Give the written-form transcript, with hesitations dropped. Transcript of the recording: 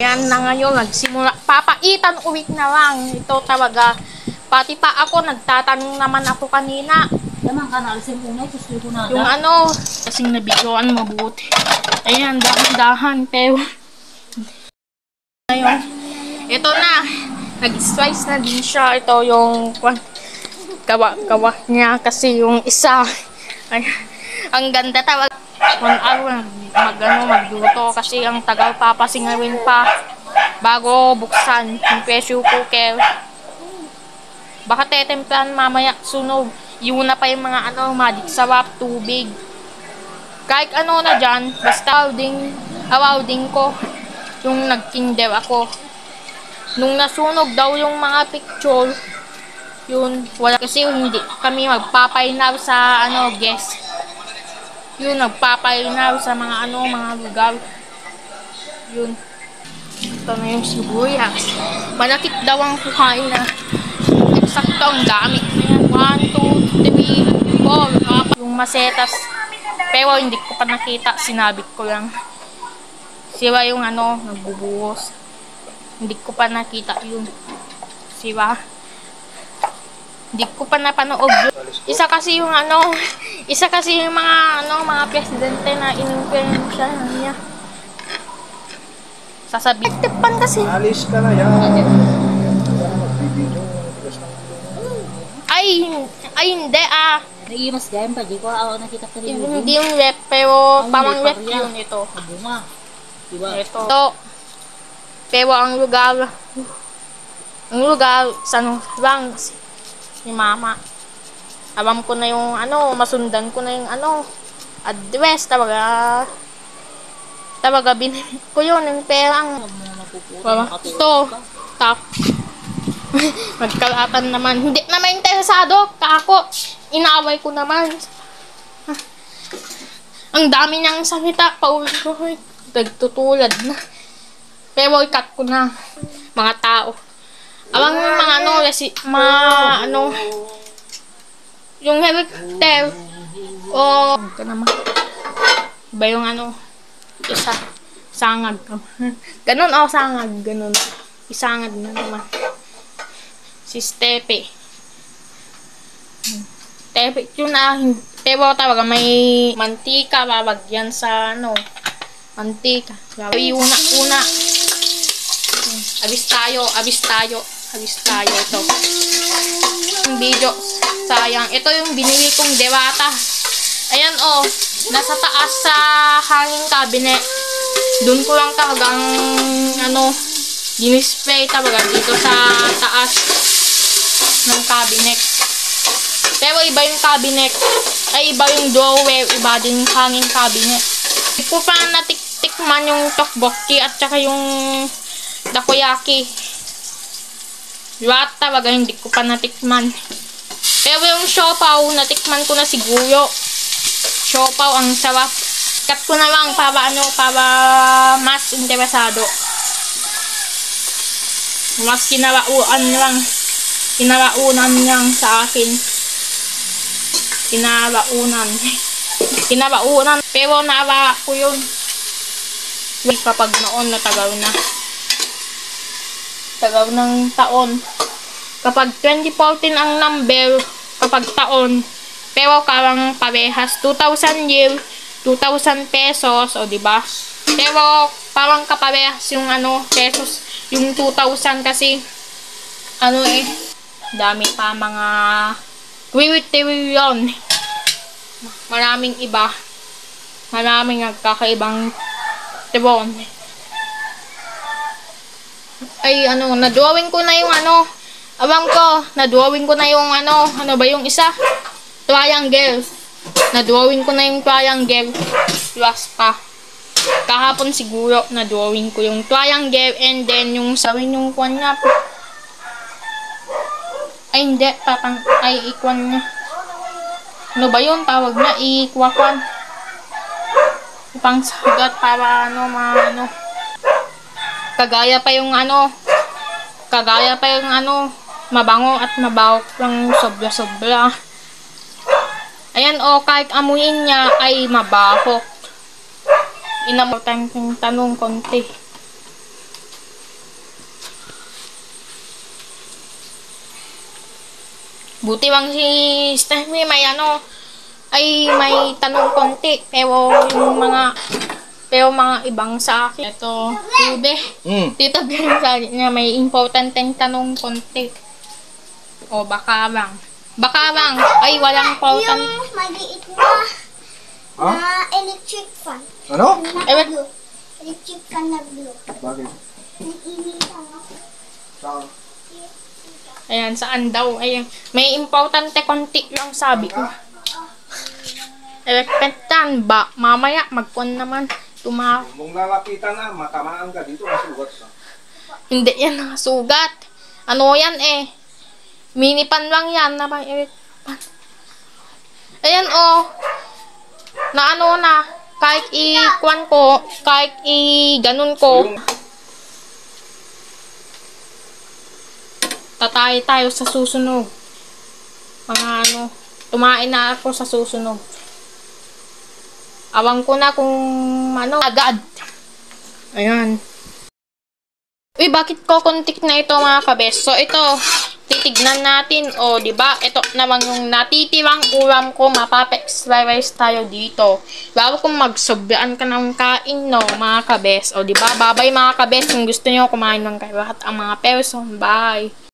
Yan na ngayon, nagsimula. Papaitan uwi na lang. Ito talaga. Pati pa ako, nagtatanong naman ako kanina. Naman ka na, alisin unay, gusto ko na. Yung ano, kasing nabidyoan mabuti. Ayan, dahan-dahan. Pero, ngayon, ito na. Nag-slice na din siya. Ito yung gawa niya. Kasi yung isa, ay, ang ganda talaga. 1 hour magluto kasi ang tagal papasingawin pa bago buksan yung pressure cooker. Baka tetemplahan mamaya sunog. Yun na pa yung mga magic sarap, tubig. Kahit ano na dyan, basta awarding ko yung nag-kinder ako. Nung nasunog daw yung mga picture, yun, wala kasi hindi kami magpapainaw sa guest. Yun, nagpapainaw sa mga mga lugar. Yun. Ito na yung sibuyas. Malakit daw ang kuhain na. Eksakto ang dami. Ayan, 1, 2, 3, 4. Yung masetas. Pero hindi ko pa nakita. Sinabit ko lang. Siwa yung nagbubuhos. Hindi ko pa nakita yun. Siwa. Hindi ko pa napanood yun. Isa kasi yung mga presidente na in-influensya niya. Sasabihin. Tipan kasi. Alis ka na yan. Ay, hindi Nag-imas ganyan pa, di ko nakita ka rin. Hindi yung rep, pero pamang rep yun ito. Bunga. Diba? Ito. Pero ang lugar sa lang ni Mama. Alam ko na yung masundan ko na yung address, tabaga binili ko yun, yung perang. Ito, tap. Magkalatan naman. Hindi naman interesado, kako. Inaaway ko naman. Ang dami niyang salita, paulit-ulit. Nagtutulad na. Pero i-cut ko na. Mga tao. Awang mga yung helicopter ito naman iba yung isa sangag ganun sangag ganun isangag na naman si Stepe yun pero talaga may mantika babagyan sa mantika una abis tayo ito yung video sayang ito yung binili kong dewata ayan nasa taas sa hanging cabinet dun ko lang talagang dinisplay talaga dito sa taas ng cabinet pero iba yung cabinet ay iba yung drawer iba din yung hanging cabinet hindi ko pa natikman yung tteokbokki at saka yung takoyaki. Diba? Talaga hindi ko pa natikman. Pero yung siopaw, natikman ko na siguro. Siopaw, ang sarap. Cut ko na lang para mas interesado. Mas kinaraunan lang sa akin. Kinaraunan. Pero naawa ko yun. Kapag noon natagal na. Tagal ng taon. Kapag 2014 ang number, kapag taon, pero karang parehas, 2,000 year, 2,000 pesos, diba? Pero parang kaparehas yung pesos, yung 2,000 kasi, dami pa mga trillion. Maraming iba. Maraming nagkakaibang tibon. Ay, na-drawing ko na yung abang ko, na-drawing ko na yung ano ba yung isa? Triangle. Na-drawing ko na yung triangle. Plus pa. Kahapon siguro, na-drawing ko yung triangle and then yung sawin yung kwan niya. Ay, hindi. Ikwan niya. Ano ba yun? Tawag na. Ikwan. Ipang sagat para Kagaya pa yung mabango at mabaho lang sobra-sobra. Ayan kahit amuin niya ay mabaho. Inamortan yung tanong konti. Buti lang si Steffi may may tanong konti. Pero mga ibang sa akin. Ito, Ube. Tita Bea sa niya may importanteng tanong konti. O, baka lang. Baka lang. Ay, walang important. Yung maliit na electric fan. Ano? Na blue. Electric fan na blue. Bakit? Nag-initan ako. Saan? Ayan, saan daw? Ayan. May importante konti lang sabi ko. Electrican ba? Mamaya, magkuhan naman. Kung lalapitan na, matamaan ka dito, masugat ka. Hindi yan nakasugat. Ano yan eh? Minipan lang yan na bang electrican. Ayan oh. Na ano na. Kahit i-kwan ko, kahit i-ganun ko. Tatay tayo sa susunod. Mga tumain na ako sa susunod. Awang ko na kung agad. Ayan. Uy, bakit ko kontik na ito mga kabes? So, ito, titignan natin. O, diba? Ito naman yung natitirang ulam ko. Mapapa-extra-rice tayo dito. Bago kung magsobraan ka ng kain, no, mga kabes. O, diba? Bye-bye mga kabes. Kung gusto nyo kumain ng lahat ang mga person. Bye.